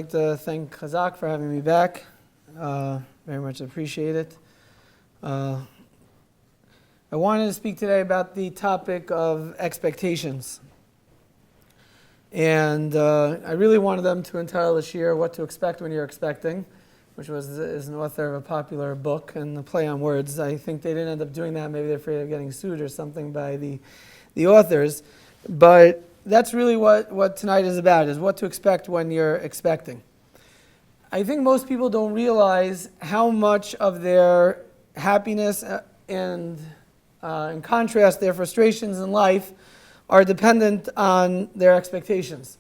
like to thank Chazaq for having me back. Very much appreciate it. I wanted to speak today about the topic of expectations. And I really wanted them to entitle this year What to Expect When You're Expecting, which is an author of a popular book and the play on words. I think they didn't end up doing that. Maybe they're afraid of getting sued or something by the authors. But that's really what tonight is about, is what to expect when you're expecting. I think most people don't realize how much of their happiness and, in contrast, their frustrations in life are dependent on their expectations.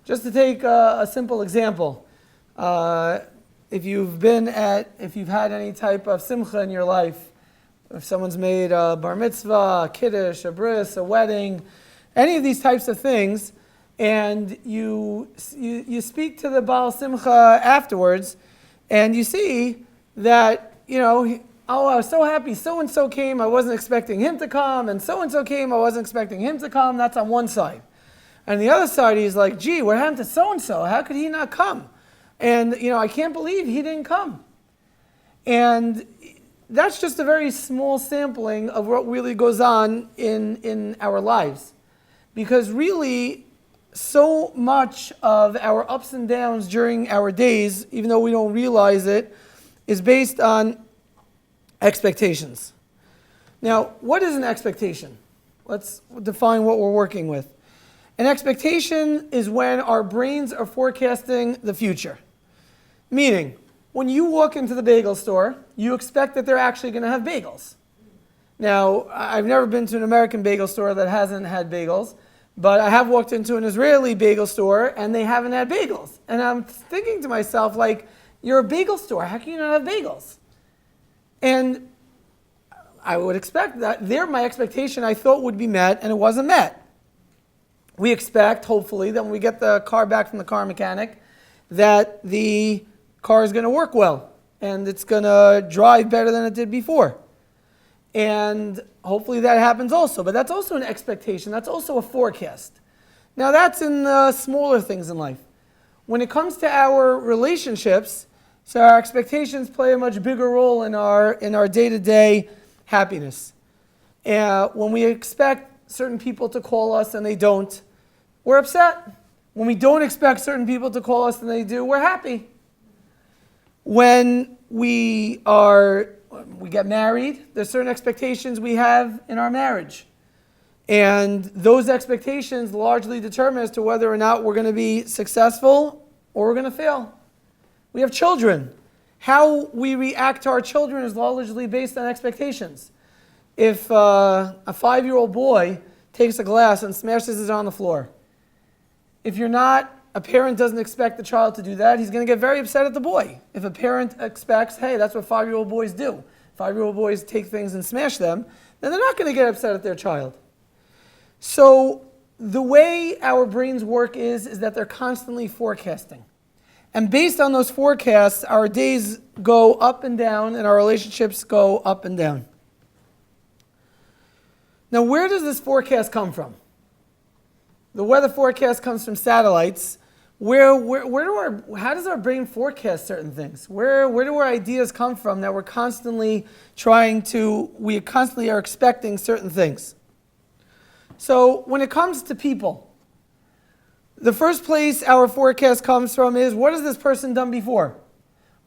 Just to take a simple example, if you've had any type of simcha in your life, if someone's made a bar mitzvah, a kiddush, a bris, a wedding, any of these types of things, and you speak to the Baal Simcha afterwards, and you see that, I was so happy, so-and-so came, I wasn't expecting him to come, and so-and-so came, I wasn't expecting him to come. That's on one side. And the other side, he's like, gee, what happened to so-and-so? How could he not come? And, I can't believe he didn't come. And that's just a very small sampling of what really goes on in our lives. Because really, so much of our ups and downs during our days, even though we don't realize it, is based on expectations. Now, what is an expectation? Let's define what we're working with. An expectation is when our brains are forecasting the future. Meaning, when you walk into the bagel store, you expect that they're actually going to have bagels. Now, I've never been to an American bagel store that hasn't had bagels, but I have walked into an Israeli bagel store and they haven't had bagels. And I'm thinking to myself, you're a bagel store, how can you not have bagels? And I would expect that my expectation I thought would be met, and it wasn't met. We expect, hopefully, that when we get the car back from the car mechanic, that the car is going to work well and it's going to drive better than it did before. And hopefully that happens also. But that's also an expectation. That's also a forecast. Now that's in the smaller things in life. When it comes to our relationships, so our expectations play a much bigger role in our day-to-day happiness. When we expect certain people to call us and they don't, we're upset. When we don't expect certain people to call us and they do, we're happy. When we get married, there's certain expectations we have in our marriage. And those expectations largely determine as to whether or not we're going to be successful or we're going to fail. We have children. How we react to our children is largely based on expectations. If a 5-year-old boy takes a glass and smashes it on the floor, if a parent doesn't expect the child to do that, he's going to get very upset at the boy. If a parent expects, hey, that's what 5-year-old boys do. 5-year-old boys take things and smash them, then they're not going to get upset at their child. So the way our brains work is that they're constantly forecasting. And based on those forecasts, our days go up and down and our relationships go up and down. Now, where does this forecast come from? The weather forecast comes from satellites. How does our brain forecast certain things? Where do our ideas come from that we constantly are expecting certain things? So when it comes to people, the first place our forecast comes from is, what has this person done before?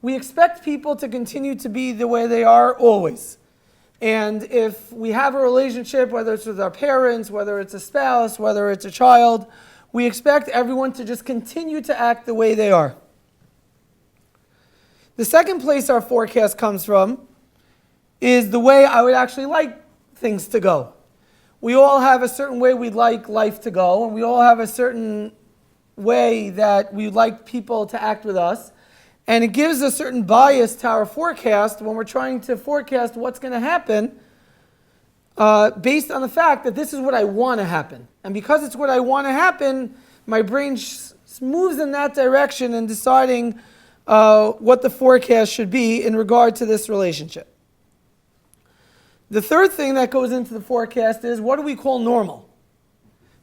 We expect people to continue to be the way they are always. And if we have a relationship, whether it's with our parents, whether it's a spouse, whether it's a child, we expect everyone to just continue to act the way they are. The second place our forecast comes from is the way I would actually like things to go. We all have a certain way we'd like life to go, and we all have a certain way that we'd like people to act with us. And it gives a certain bias to our forecast when we're trying to forecast what's going to happen based on the fact that this is what I want to happen. And because it's what I want to happen, my brain moves in that direction in deciding what the forecast should be in regard to this relationship. The third thing that goes into the forecast is, what do we call normal?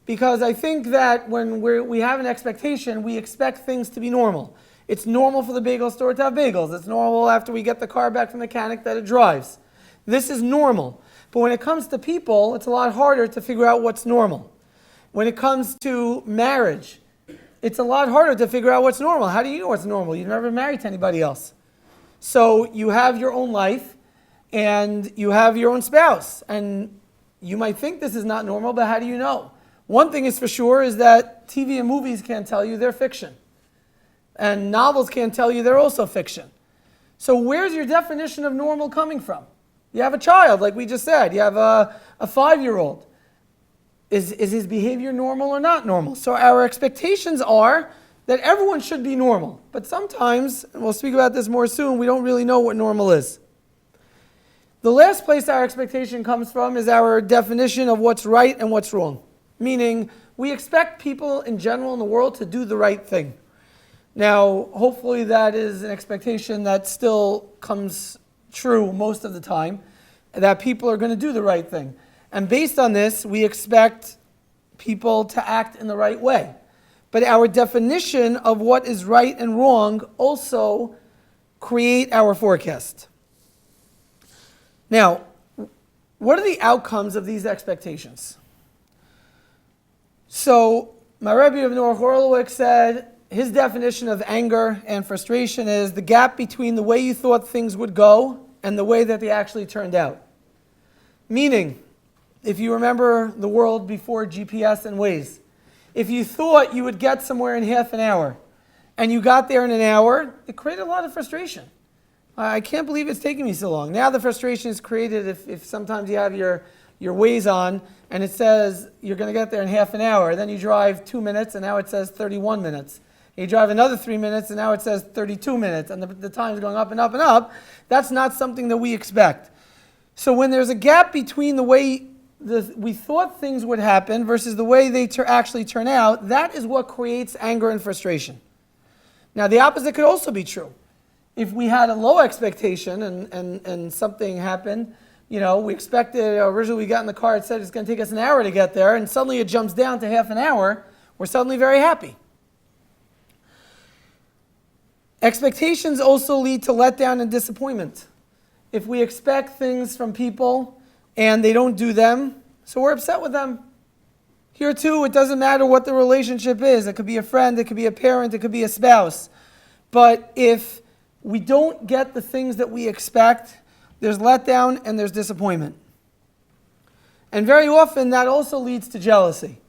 Because I think that when we have an expectation, we expect things to be normal. It's normal for the bagel store to have bagels. It's normal after we get the car back from the mechanic that it drives. This is normal. But when it comes to people, it's a lot harder to figure out what's normal. When it comes to marriage, it's a lot harder to figure out what's normal. How do you know what's normal? You've never been married to anybody else. So you have your own life and you have your own spouse. And you might think this is not normal, but how do you know? One thing is for sure is that TV and movies can't tell you they're fiction. And novels can't tell you they're also fiction. So where's your definition of normal coming from? You have a child, like we just said. You have a 5-year-old. Is his behavior normal or not normal? So our expectations are that everyone should be normal. But sometimes, and we'll speak about this more soon, we don't really know what normal is. The last place our expectation comes from is our definition of what's right and what's wrong. Meaning, we expect people in general in the world to do the right thing. Now, hopefully that is an expectation that still comes true most of the time, that people are going to do the right thing. And based on this, we expect people to act in the right way. But our definition of what is right and wrong also create our forecast. Now, what are the outcomes of these expectations? So, my Rabbi Yaron said, his definition of anger and frustration is the gap between the way you thought things would go and the way that they actually turned out. Meaning, if you remember the world before GPS and Waze, if you thought you would get somewhere in half an hour and you got there in an hour, it created a lot of frustration. I can't believe it's taking me so long. Now the frustration is created if sometimes you have your Waze on and it says you're going to get there in half an hour. Then you drive 2 minutes and now it says 31 minutes. You drive another 3 minutes and now it says 32 minutes and the time is going up and up and up. That's not something that we expect. So when there's a gap between the way we thought things would happen versus the way they actually turn out, that is what creates anger and frustration. Now the opposite could also be true. If we had a low expectation and something happened, we expected, originally we got in the car, it said it's going to take us an hour to get there, and suddenly it jumps down to half an hour, we're suddenly very happy. Expectations also lead to letdown and disappointment. If we expect things from people and they don't do them, so we're upset with them. Here too, it doesn't matter what the relationship is. It could be a friend, it could be a parent, it could be a spouse. But if we don't get the things that we expect, there's letdown and there's disappointment. And very often that also leads to jealousy,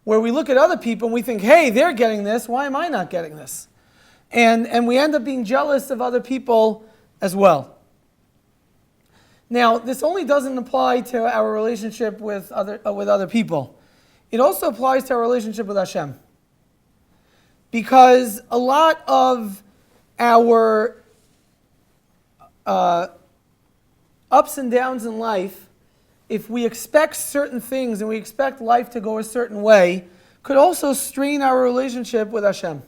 where we look at other people and we think, hey, they're getting this, why am I not getting this? And we end up being jealous of other people as well. Now, this only doesn't apply to our relationship with other people. It also applies to our relationship with Hashem. Because a lot of our ups and downs in life, if we expect certain things and we expect life to go a certain way, could also strain our relationship with Hashem.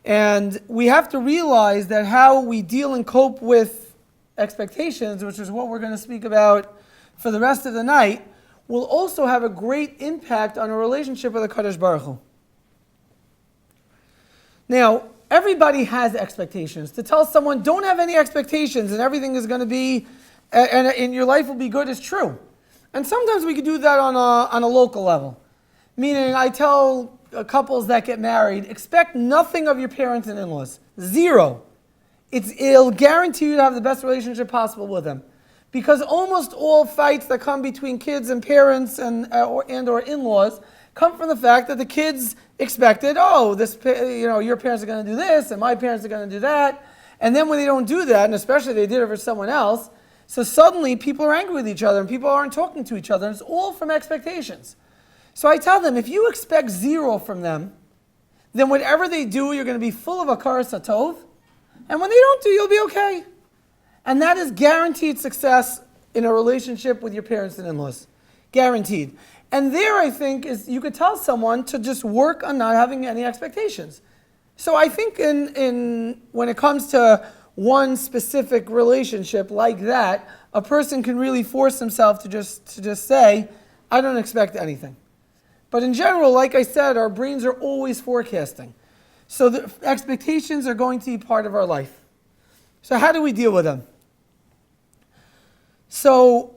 And we have to realize that how we deal and cope with expectations, which is what we're going to speak about for the rest of the night, will also have a great impact on our relationship with the Kadosh Baruch Hu. Now, everybody has expectations. To tell someone, don't have any expectations and everything is going to be, and your life will be good is true. And sometimes we can do that on a local level. Meaning, I tell couples that get married, expect nothing of your parents and in-laws. Zero. It'll guarantee you to have the best relationship possible with them. Because almost all fights that come between kids and parents or in-laws come from the fact that the kids expected, your parents are going to do this and my parents are going to do that. And then when they don't do that, and especially they did it for someone else, so suddenly people are angry with each other and people aren't talking to each other. And it's all from expectations. So I tell them, if you expect zero from them, then whatever they do, you're going to be full of akaras hatov. And when they don't do, you'll be okay. And that is guaranteed success in a relationship with your parents and in-laws. Guaranteed. And there, I think, is you could tell someone to just work on not having any expectations. So I think when it comes to one specific relationship like that, a person can really force himself to just say, I don't expect anything. But in general, like I said, our brains are always forecasting. So the expectations are going to be part of our life. So how do we deal with them? So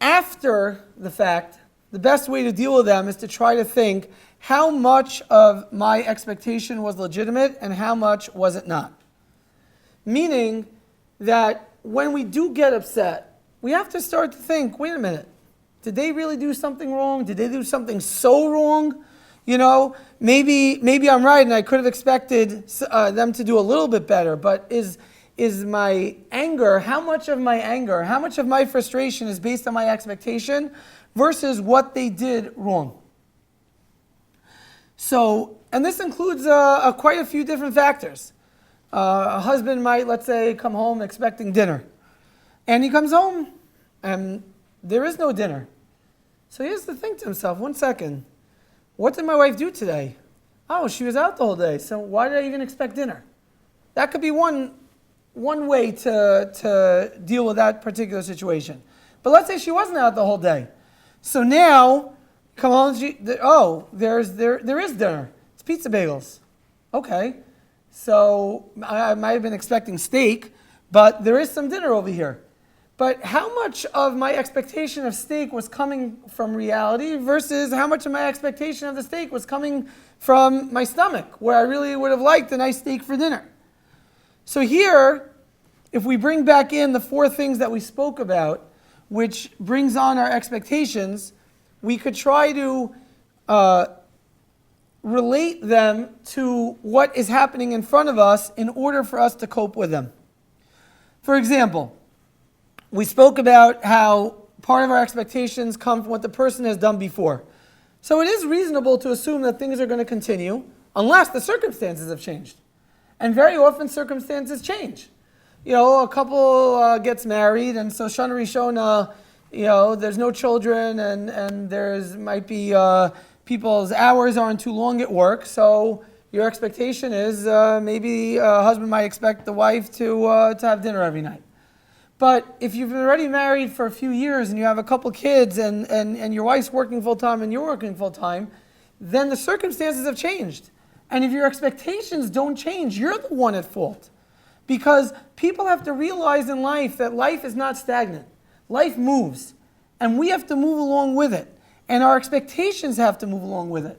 after the fact, the best way to deal with them is to try to think how much of my expectation was legitimate and how much was it not. Meaning that when we do get upset, we have to start to think, wait a minute, did they really do something wrong? Did they do something so wrong? Maybe I'm right and I could have expected them to do a little bit better, but is my anger, how much of my frustration is based on my expectation versus what they did wrong? So, and this includes quite a few different factors. A husband might, let's say, come home expecting dinner. And he comes home and there is no dinner. So he has to think to himself, 1 second, what did my wife do today? Oh, she was out the whole day, so why did I even expect dinner? That could be one way to deal with that particular situation. But let's say she wasn't out the whole day. So now, come on, there is dinner. It's pizza bagels. Okay, so I might have been expecting steak, but there is some dinner over here. But how much of my expectation of steak was coming from reality versus how much of my expectation of the steak was coming from my stomach, where I really would have liked a nice steak for dinner? So here, if we bring back in the 4 things that we spoke about, which brings on our expectations, we could try to relate them to what is happening in front of us in order for us to cope with them. For example, we spoke about how part of our expectations come from what the person has done before. So it is reasonable to assume that things are going to continue unless the circumstances have changed. And very often circumstances change. A couple gets married, and so Shana Rishona, there's no children, and there's might be people's hours aren't too long at work, so your expectation is maybe a husband might expect the wife to have dinner every night. But if you've been already married for a few years and you have a couple kids and your wife's working full-time and you're working full-time, then the circumstances have changed. And if your expectations don't change, you're the one at fault. Because people have to realize in life that life is not stagnant. Life moves. And we have to move along with it. And our expectations have to move along with it.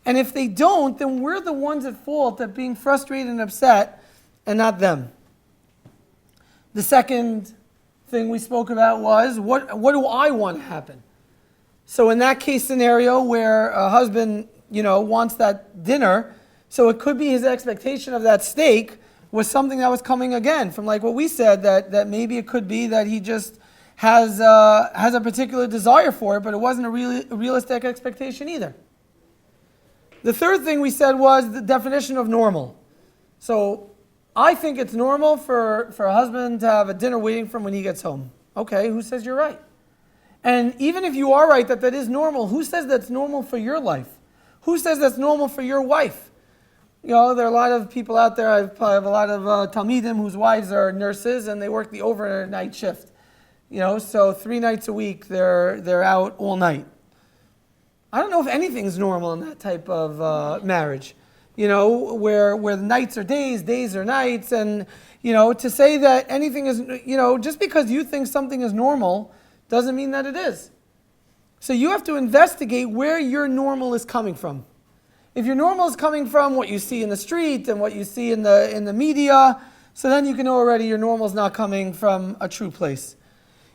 And if they don't, then we're the ones at fault at being frustrated and upset and not them. The second thing we spoke about was, what do I want to happen? So in that case scenario where a husband, wants that dinner, so it could be his expectation of that steak was something that was coming again from like what we said, that maybe it could be that he just has a particular desire for it, but it wasn't a realistic expectation either. The third thing we said was the definition of normal. So I think it's normal for a husband to have a dinner waiting for him when he gets home. Okay, who says you're right? And even if you are right that is normal, who says that's normal for your life? Who says that's normal for your wife? There are a lot of people out there, I have a lot of Talmidim whose wives are nurses and they work the overnight shift. So 3 nights a week they're out all night. I don't know if anything's normal in that type of marriage. Where the nights are days, days are nights, and, to say that anything is, just because you think something is normal doesn't mean that it is. So you have to investigate where your normal is coming from. If your normal is coming from what you see in the street and what you see in the media, so then you can know already your normal is not coming from a true place.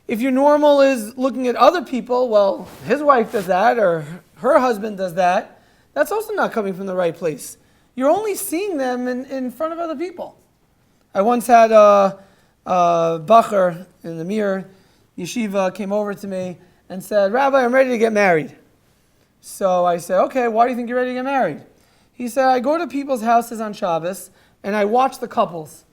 If your normal is looking at other people, well, his wife does that or her husband does that, that's also not coming from the right place. You're only seeing them in front of other people. I once had a bacher in the Mir yeshiva came over to me and said, "Rabbi, I'm ready to get married." So I said, "Okay, why do you think you're ready to get married?" He said, "I go to people's houses on Shabbos and I watch the couples.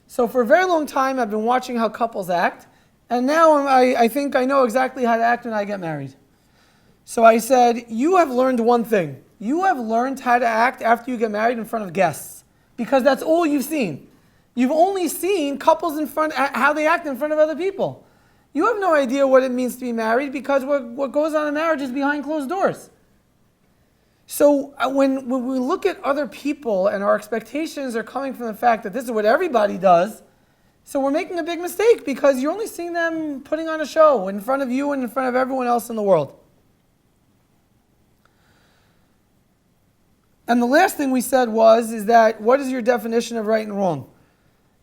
So for a very long time I've been watching how couples act, and now I think I know exactly how to act when I get married." So I said, "You have learned one thing. You have learned how to act after you get married in front of guests, because that's all you've seen. You've only seen couples how they act in front of other people. You have no idea what it means to be married, because what goes on in marriage is behind closed doors." So when we look at other people and our expectations are coming from the fact that this is what everybody does, so we're making a big mistake because you're only seeing them putting on a show in front of you and in front of everyone else in the world. And the last thing we said is that what is your definition of right and wrong?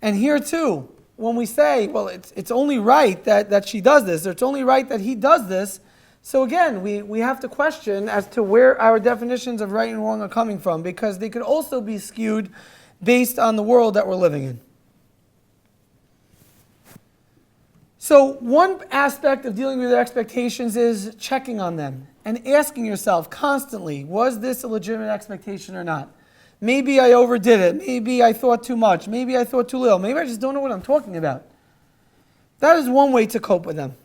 And here too, when we say, well, it's only right that she does this, or it's only right that he does this, so again, we have to question as to where our definitions of right and wrong are coming from, because they could also be skewed based on the world that we're living in. So one aspect of dealing with their expectations is checking on them and asking yourself constantly, was this a legitimate expectation or not? Maybe I overdid it. Maybe I thought too much. Maybe I thought too little. Maybe I just don't know what I'm talking about. That is one way to cope with them.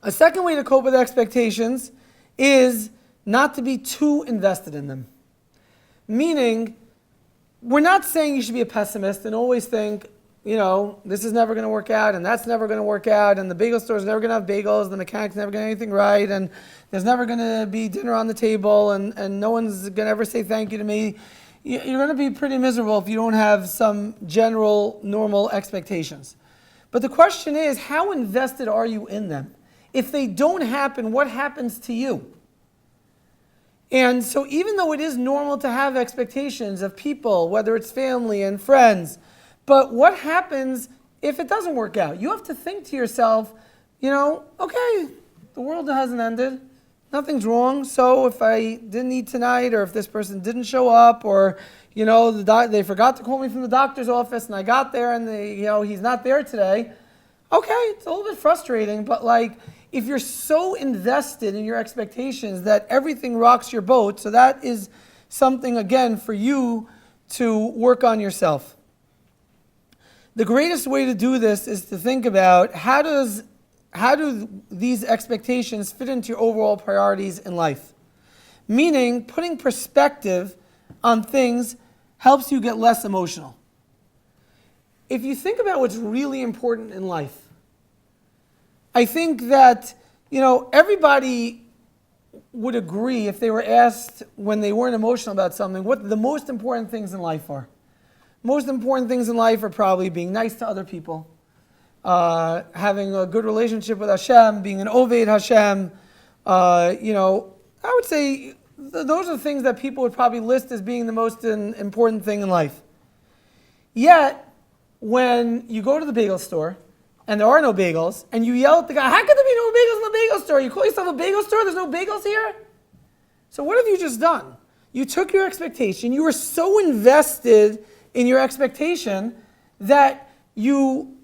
A second way to cope with expectations is not to be too invested in them. Meaning, we're not saying you should be a pessimist and always think, this is never going to work out, and that's never going to work out, and the bagel store's never going to have bagels, the mechanic's never going to have anything right, and there's never going to be dinner on the table, and no one's going to ever say thank you to me. You're going to be pretty miserable if you don't have some general, normal expectations. But the question is, how invested are you in them? If they don't happen, what happens to you? And so even though it is normal to have expectations of people, whether it's family and friends, but what happens if it doesn't work out? You have to think to yourself, okay, the world hasn't ended. Nothing's wrong. So if I didn't eat tonight, or if this person didn't show up, or, they forgot to call me from the doctor's office and I got there and he's not there today. Okay, it's a little bit frustrating, but if you're so invested in your expectations that everything rocks your boat, so that is something, again, for you to work on yourself. The greatest way to do this is to think about how do these expectations fit into your overall priorities in life? Meaning, putting perspective on things helps you get less emotional. If you think about what's really important in life, I think that, everybody would agree if they were asked when they weren't emotional about something, what the most important things in life are. Most important things in life are probably being nice to other people, having a good relationship with Hashem, being an Oved Hashem. I would say those are the things that people would probably list as being the most important thing in life. Yet, when you go to the bagel store, and there are no bagels, and you yell at the guy, how could there be no bagels in the bagel store? You call yourself a bagel store? There's no bagels here? So what have you just done? You took your expectation, you were so invested in your expectation that you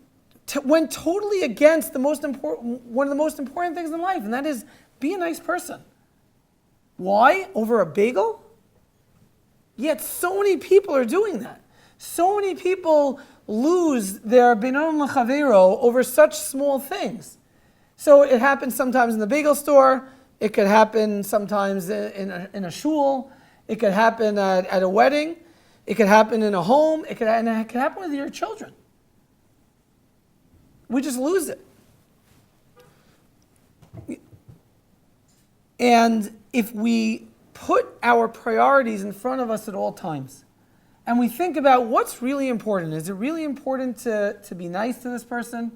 went totally against one of the most important things in life, and that is be a nice person. Why? Over a bagel? Yet so many people are doing that. So many people lose their binon l'chavero over such small things. So it happens sometimes in the bagel store. It could happen sometimes in a shul. It could happen at a wedding. It could happen in a home. It could happen with your children. We just lose it. And if we put our priorities in front of us at all times, and we think about what's really important. Is it really important to be nice to this person?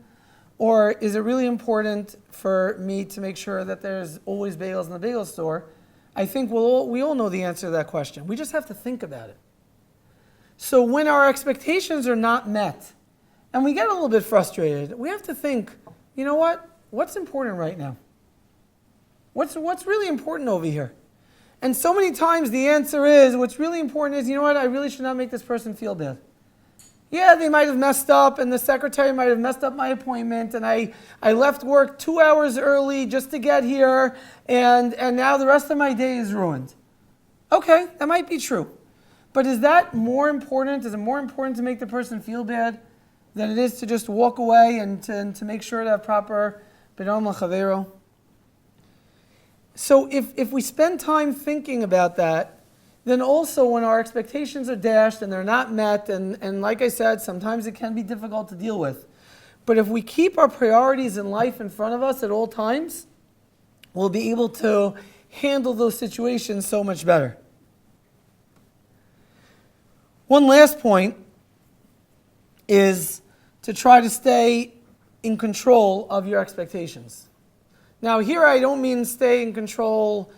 Or is it really important for me to make sure that there's always bagels in the bagel store? I think we all know the answer to that question. We just have to think about it. So when our expectations are not met, and we get a little bit frustrated, we have to think, you know what? What's important right now? What's really important over here? And so many times the answer is, what's really important is, you know what? I really should not make this person feel bad. Yeah, they might have messed up, and the secretary might have messed up my appointment, and I left work 2 hours early just to get here, and now the rest of my day is ruined. Okay, that might be true. But is that more important? Is it more important to make the person feel bad than it is to just walk away and to make sure to have proper binon l'chavero? So if we spend time thinking about that, then also when our expectations are dashed and they're not met, and like I said, sometimes it can be difficult to deal with. But if we keep our priorities in life in front of us at all times, we'll be able to handle those situations so much better. One last point is to try to stay in control of your expectations. Now, here I don't mean stay in control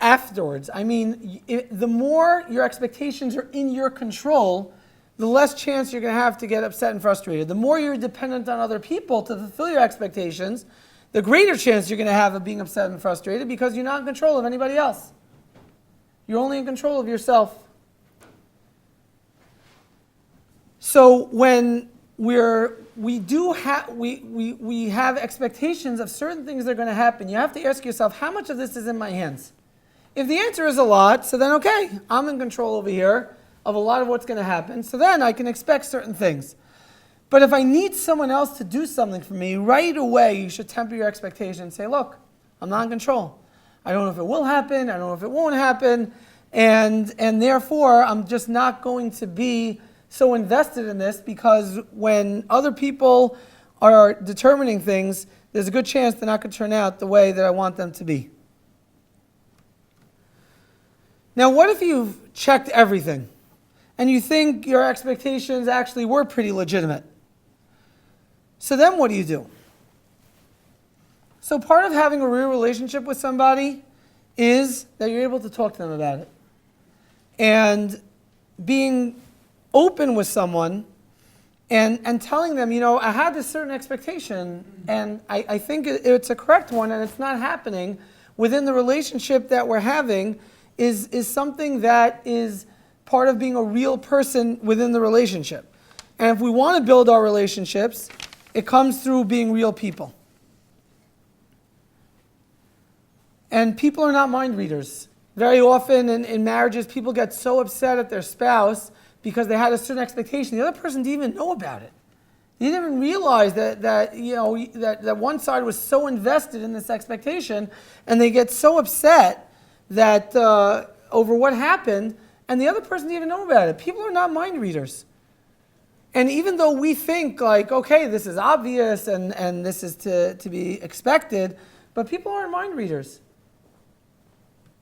afterwards. I mean, the more your expectations are in your control, the less chance you're going to have to get upset and frustrated. The more you're dependent on other people to fulfill your expectations, the greater chance you're going to have of being upset and frustrated because you're not in control of anybody else. You're only in control of yourself. So when we have expectations of certain things that are going to happen, you have to ask yourself, how much of this is in my hands? If the answer is a lot, so then okay, I'm in control over here of a lot of what's going to happen, so then I can expect certain things. But if I need someone else to do something for me, right away you should temper your expectations and say, look, I'm not in control. I don't know if it will happen, I don't know if it won't happen, and therefore I'm just not going to be so invested in this, because when other people are determining things, there's a good chance they're not going to turn out the way that I want them to be. Now, what if you've checked everything and you think your expectations actually were pretty legitimate? So then what do? So part of having a real relationship with somebody is that you're able to talk to them about it. And being open with someone and telling them, I had this certain expectation and I think it's a correct one and it's not happening within the relationship that we're having is something that is part of being a real person within the relationship. And if we want to build our relationships, it comes through being real people. And people are not mind readers. Very often in marriages, people get so upset at their spouse because they had a certain expectation. The other person didn't even know about it. They didn't even realize that one side was so invested in this expectation, and they get so upset that over what happened, and the other person didn't even know about it. People are not mind readers. And even though we think like, okay, this is obvious and this is to be expected, but people aren't mind readers.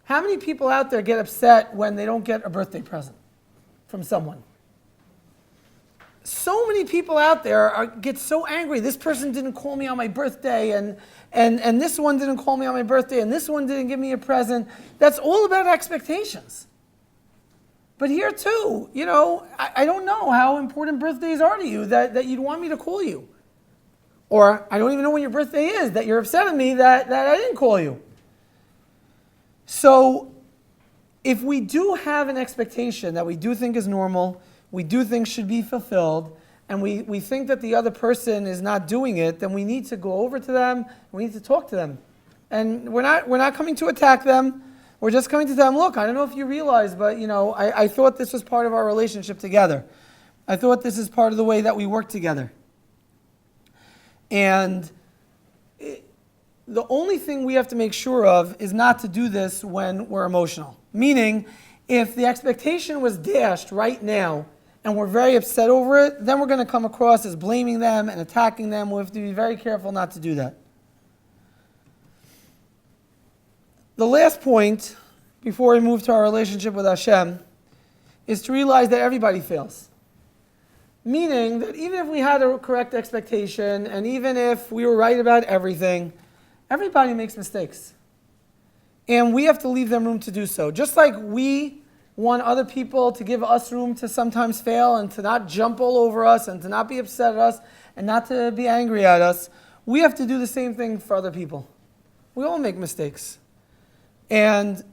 How many people out there get upset when they don't get a birthday present from someone? So many people out there get so angry. This person didn't call me on my birthday, and this one didn't call me on my birthday, and this one didn't give me a present. That's all about expectations. But here too, I don't know how important birthdays are to you that you'd want me to call you. Or I don't even know when your birthday is, that you're upset at me that I didn't call you. So if we do have an expectation that we do think is normal, we do think should be fulfilled, and we think that the other person is not doing it, then we need to go over to them, we need to talk to them. And we're not coming to attack them, we're just coming to them, look, I don't know if you realize, but I thought this was part of our relationship together. I thought this is part of the way that we work together. And the only thing we have to make sure of is not to do this when we're emotional. Meaning, if the expectation was dashed right now and we're very upset over it, then we're going to come across as blaming them and attacking them. We have to be very careful not to do that. The last point, before we move to our relationship with Hashem, is to realize that everybody fails. Meaning that even if we had a correct expectation, and even if we were right about everything, everybody makes mistakes. And we have to leave them room to do so. Just like we want other people to give us room to sometimes fail and to not jump all over us and to not be upset at us and not to be angry at us, we have to do the same thing for other people. We all make mistakes. And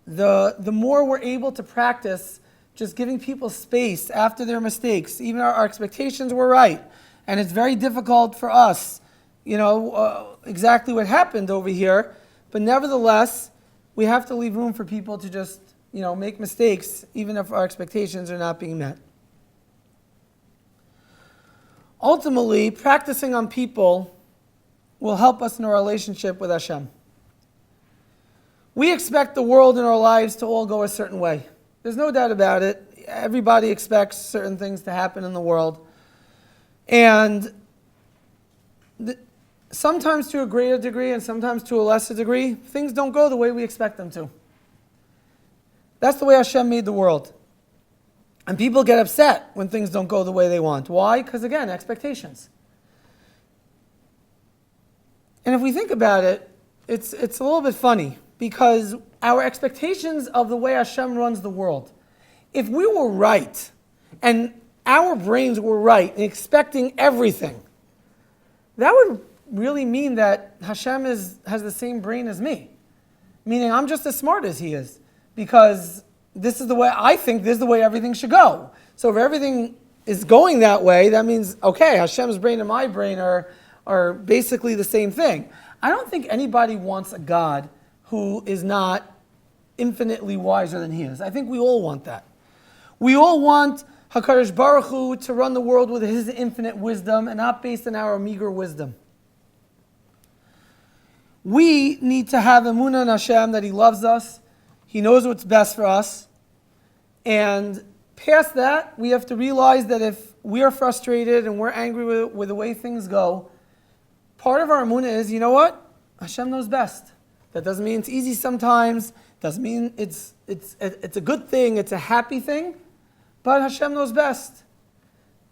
the more we're able to practice just giving people space after their mistakes, even our expectations were right, and it's very difficult for us, exactly what happened over here, but nevertheless, we have to leave room for people to just, make mistakes, even if our expectations are not being met. Ultimately, practicing on people will help us in our relationship with Hashem. We expect the world and our lives to all go a certain way. There's no doubt about it. Everybody expects certain things to happen in the world. And sometimes to a greater degree and sometimes to a lesser degree, things don't go the way we expect them to. That's the way Hashem made the world. And people get upset when things don't go the way they want. Why? Because again, expectations. And if we think about it, it's a little bit funny, because our expectations of the way Hashem runs the world, if we were right, and our brains were right in expecting everything, that would really mean that Hashem has the same brain as me. Meaning I'm just as smart as he is, because this is the way I think, this is the way everything should go. So if everything is going that way, that means, okay, Hashem's brain and my brain are basically the same thing. I don't think anybody wants a God who is not infinitely wiser than he is. I think we all want that. We all want HaKadosh Baruch Hu to run the world with his infinite wisdom and not based on our meager wisdom. We need to have emunah in Hashem that he loves us, he knows what's best for us, and past that, we have to realize that if we are frustrated and we're angry with the way things go, part of our emunah is, you know what? Hashem knows best. That doesn't mean it's easy sometimes, doesn't mean it's a good thing, it's a happy thing, but Hashem knows best.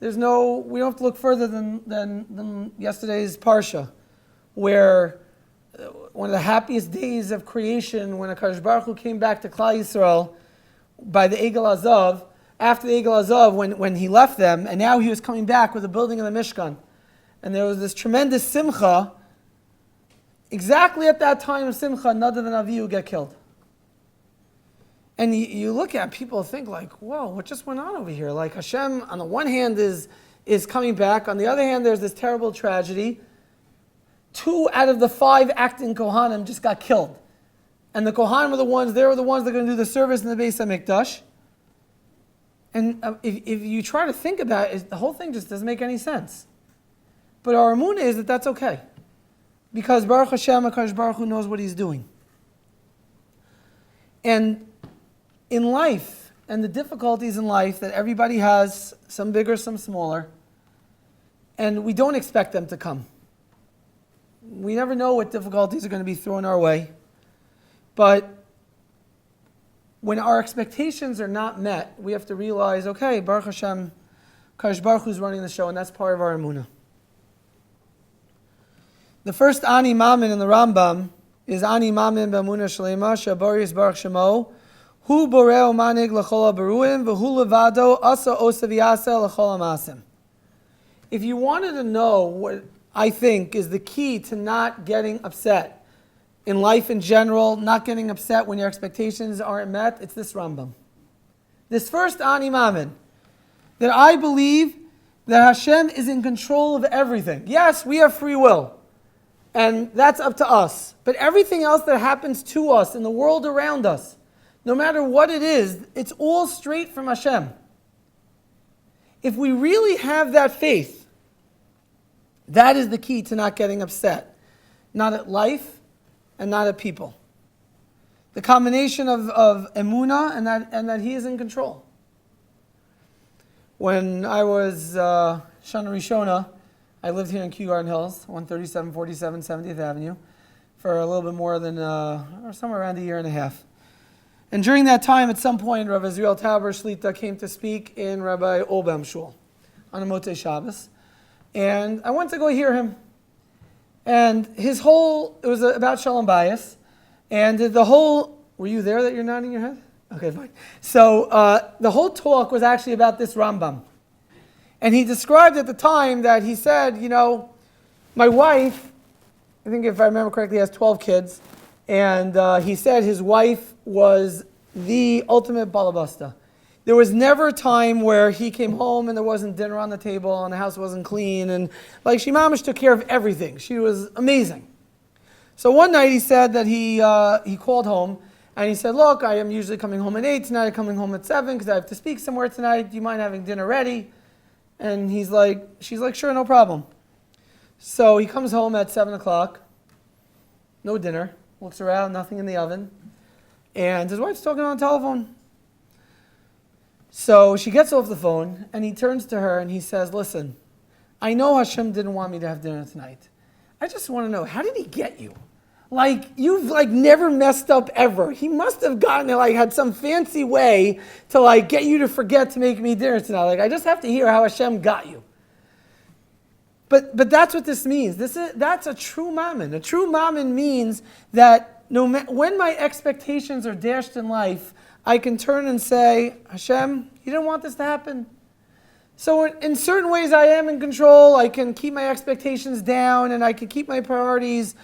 We don't have to look further than yesterday's Parsha, where one of the happiest days of creation, when HaKadosh Baruch Hu came back to Klal Yisrael by the Egel Azav, after the Egel Azav, when he left them, and now he was coming back with the building of the Mishkan. And there was this tremendous simcha. Exactly at that time of simcha, Nadav and Avihu get killed. And you look at people think like, whoa, what just went on over here? Like Hashem, on the one hand, is coming back. On the other hand, there's this terrible tragedy. 2 out of the 5 acting Kohanim just got killed. And the Kohanim they were the ones that are going to do the service in the Beis HaMikdash. And if you try to think about it, the whole thing just doesn't make any sense. But our emunah is that that's okay. Because Baruch Hashem, HaKadosh Baruch Hu knows what he's doing. And in life, and the difficulties in life that everybody has, some bigger, some smaller, and we don't expect them to come. We never know what difficulties are going to be thrown our way. But when our expectations are not met, we have to realize, okay, Baruch Hashem, HaKadosh Baruch Hu is running the show, and that's part of our emunah. The first Ani Mamin in the Rambam is Ani Mamin b'emunah shlema shaboris baruch shemo hu boreo manig l'chol haberuim v'hu levado asa osav yaseh l'chol hamasim. If you wanted to know what I think is the key to not getting upset in life in general, not getting upset when your expectations aren't met, it's this Rambam. This first Ani Mamin, that I believe that Hashem is in control of everything. Yes, we have free will. And that's up to us. But everything else that happens to us in the world around us, no matter what it is, it's all straight from Hashem. If we really have that faith, that is the key to not getting upset. Not at life and not at people. The combination of emunah and that he is in control. When I was Shana Rishona, I lived here in Kew Garden Hills, 13747 70th Avenue, for a little bit more than, or somewhere around a year and a half. And during that time, at some point, Rav Israel Tauber Shlita came to speak in Rabbi Olbaum Shul on a Motzei Shabbos. And I went to go hear him. And it was about Shalom Bayis. And were you there that you're nodding your head? Okay, fine. So the whole talk was actually about this Rambam. And he described at the time that he said, my wife, I think if I remember correctly, has 12 kids. And he said his wife was the ultimate balabasta. There was never a time where he came home and there wasn't dinner on the table and the house wasn't clean. And she mamish took care of everything. She was amazing. So one night he said that he called home and he said, look, I am usually coming home at 8 tonight. I'm coming home at 7 because I have to speak somewhere tonight. Do you mind having dinner ready? And she's like, sure, no problem. So he comes home at 7 o'clock, no dinner, looks around, nothing in the oven, and his wife's talking on the telephone. So she gets off the phone, and he turns to her and he says, listen, I know Hashem didn't want me to have dinner tonight. I just want to know, how did he get you? Like, you've like never messed up ever. He must have gotten it, like had some fancy way to like get you to forget to make me dinner tonight. Like, I just have to hear how Hashem got you. But that's what this means. That's a true mammon. A true mammon means that when my expectations are dashed in life, I can turn and say, Hashem, you didn't want this to happen. So in certain ways I am in control. I can keep my expectations down and I can keep my priorities,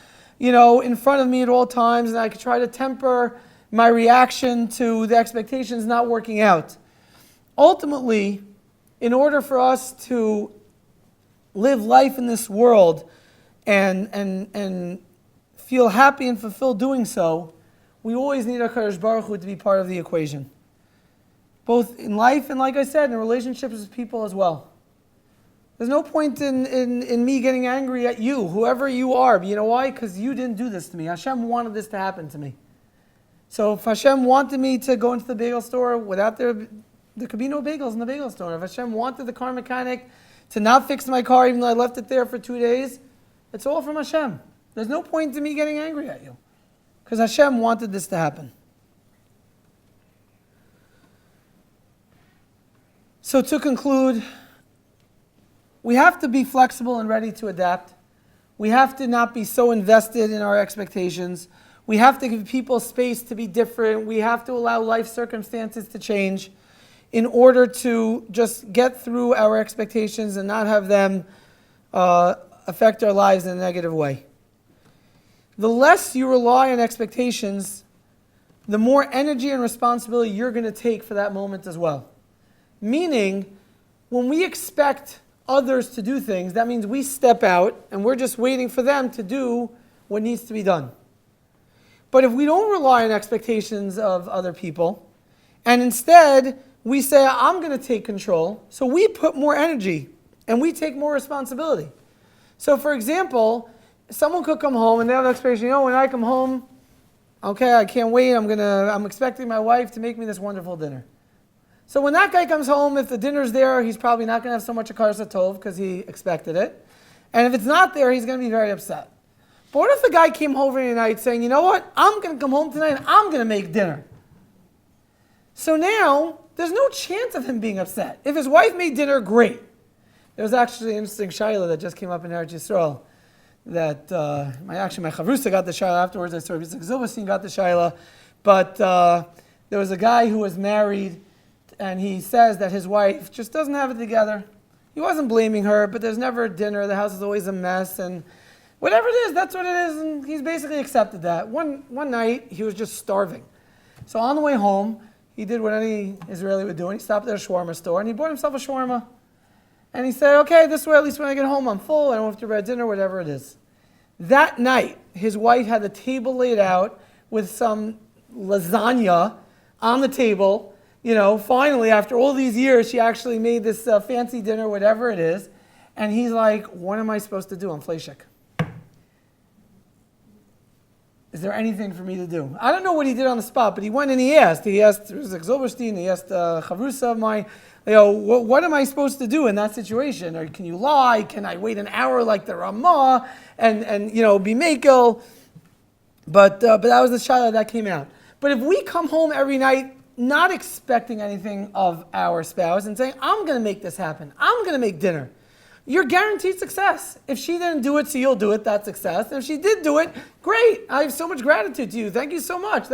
in front of me at all times, and I can try to temper my reaction to the expectations not working out. Ultimately, in order for us to live life in this world and feel happy and fulfilled doing so, we always need HaKadosh Baruch Hu to be part of the equation. Both in life and, like I said, in relationships with people as well. There's no point in me getting angry at you, whoever you are. But you know why? Because you didn't do this to me. Hashem wanted this to happen to me. So if Hashem wanted me to go into the bagel store without there could be no bagels in the bagel store. If Hashem wanted the car mechanic to not fix my car even though I left it there for 2 days, it's all from Hashem. There's no point in me getting angry at you. Because Hashem wanted this to happen. So to conclude, we have to be flexible and ready to adapt. We have to not be so invested in our expectations. We have to give people space to be different. We have to allow life circumstances to change in order to just get through our expectations and not have them affect our lives in a negative way. The less you rely on expectations, the more energy and responsibility you're going to take for that moment as well. Meaning, when we expect others to do things, that means we step out and we're just waiting for them to do what needs to be done. But if we don't rely on expectations of other people, and instead we say, I'm going to take control, so we put more energy and we take more responsibility. So for example, someone could come home and they have the expectation, when I come home, okay, I can't wait, I'm expecting my wife to make me this wonderful dinner. So when that guy comes home, if the dinner's there, he's probably not going to have so much a karsa tov because he expected it. And if it's not there, he's going to be very upset. But what if the guy came home every night saying, you know what, I'm going to come home tonight and I'm going to make dinner. So now, there's no chance of him being upset. If his wife made dinner, great. There was actually an interesting shayla that just came up in Eretz Yisrael that my chavrusa got the shayla afterwards. I saw Rabbi Zilberstein got the shayla. But there was a guy who was married and he says that his wife just doesn't have it together. He wasn't blaming her, but there's never dinner. The house is always a mess. And whatever it is, that's what it is. And he's basically accepted that. One night, he was just starving. So on the way home, he did what any Israeli would do. And he stopped at a shawarma store and he bought himself a shawarma. And he said, okay, this way, at least when I get home, I'm full. I don't have to prepare dinner, whatever it is. That night, his wife had the table laid out with some lasagna on the table. Finally, after all these years, she actually made this fancy dinner, whatever it is. And he's like, what am I supposed to do? I'm fleishik. Is there anything for me to do? I don't know what he did on the spot, but he went and he asked. He asked Zilberstein, he asked Chavrusa of mine, what am I supposed to do in that situation? Or can you lie? Can I wait an hour like the Ramah and be makel? But that was the shayla that came out. But if we come home every night not expecting anything of our spouse and saying, I'm going to make this happen. I'm going to make dinner. You're guaranteed success. If she didn't do it, so you'll do it, that's success. And if she did do it, great. I have so much gratitude to you. Thank you so much.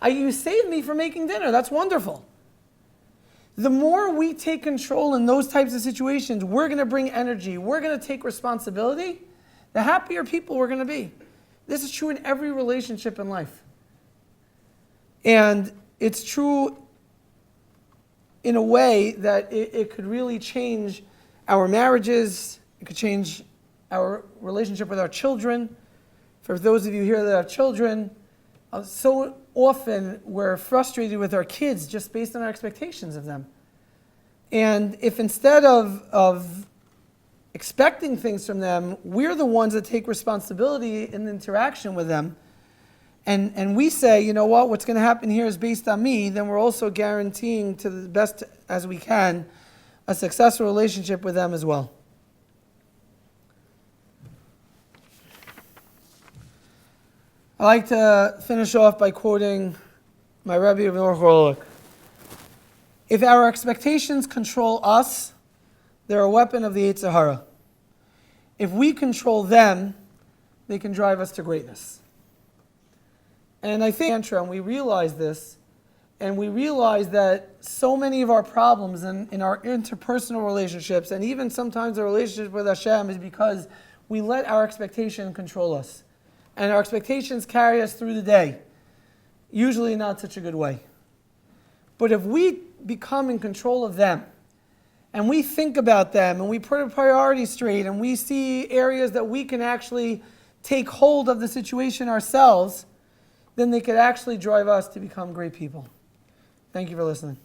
You saved me from making dinner. That's wonderful. The more we take control in those types of situations, we're going to bring energy. We're going to take responsibility. The happier people we're going to be. This is true in every relationship in life. And it's true in a way that it could really change our marriages. It could change our relationship with our children. For those of you here that have children, so often we're frustrated with our kids just based on our expectations of them. And if instead of expecting things from them, we're the ones that take responsibility in the interaction with them, and we say, you know what's going to happen here is based on me, then we're also guaranteeing to the best as we can a successful relationship with them as well. I like to finish off by quoting my Rabbi Yaron. If our expectations control us, they're a weapon of the Yetzer Hara. If we control them, they can drive us to greatness. And I think, and we realize this, and we realize that so many of our problems in our interpersonal relationships, and even sometimes our relationship with Hashem, is because we let our expectation control us. And our expectations carry us through the day, usually not such a good way. But if we become in control of them, and we think about them, and we put a priority straight, and we see areas that we can actually take hold of the situation ourselves, then they could actually drive us to become great people. Thank you for listening.